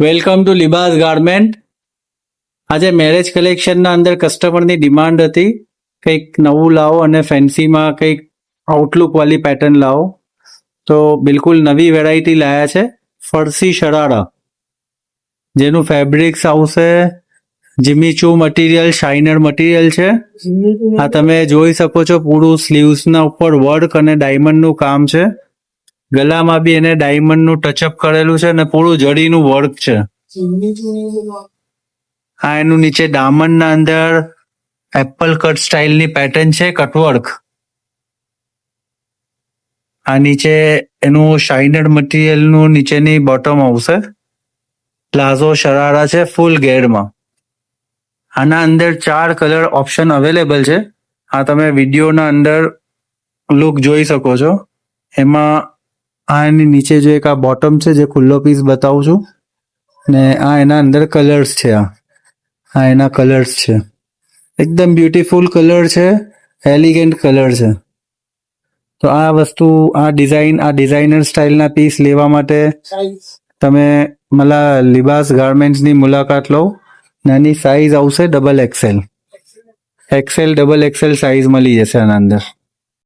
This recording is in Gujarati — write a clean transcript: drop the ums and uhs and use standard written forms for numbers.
Welcome to Libas garment. આજે મેરેજ કલેક્શનના અંદર કસ્ટમરની ડિમાન્ડ હતી કંઈક નવું લાવો અને ફેન્સીમાં કંઈક આઉટલુક વાળી પેટર્ન લાવો, તો બિલકુલ નવી વેરાયટી લાયા છે ફરસી શરારા, જેનું ફેબ્રિક્સ આવશે જીમીચુ મટીરિયલ, શાઇનર મટીરિયલ છે. આ તમે જોઈ શકો છો, પૂરું સ્લીવ્સના ઉપર વર્ક અને ડાયમંડનું કામ છે. ગલામાં બી એને ડાયમંડનું ટચઅપ કરેલું છે અને પૂરું જડીનું વર્ક છે. આ એનું નીચે દામનના અંદર એપલ કટ સ્ટાઇલની પેટર્ન છે, કટવર્ક. આ નીચે એનું શાઇનર મટીરિયલનું નીચેની બોટમ આવશે. પ્લાઝો શરારા છે ફૂલ ગેરમાં. આના અંદર 4 કલર ઓપ્શન અવેલેબલ છે. આ તમે વિડીયોના અંદર લુક જોઈ શકો છો. એમાં આ એની નીચે જે એક આ બોટમ છે, જે ખુલ્લો પીસ બતાવું છું, ને આ એના અંદર કલર્સ છે. આ એના કલર્સ છે, એકદમ બ્યુટીફુલ કલર છે, એલિગન્ટ કલર છે. તો આ વસ્તુ, આ ડિઝાઇનર સ્ટાઇલના પીસ લેવા માટે તમે મલા લિબાસ ગાર્મેન્ટ્સની મુલાકાત લો. નાની સાઇઝ આવશે XXL, XL XXL સાઇઝ મળી જશે આના અંદર.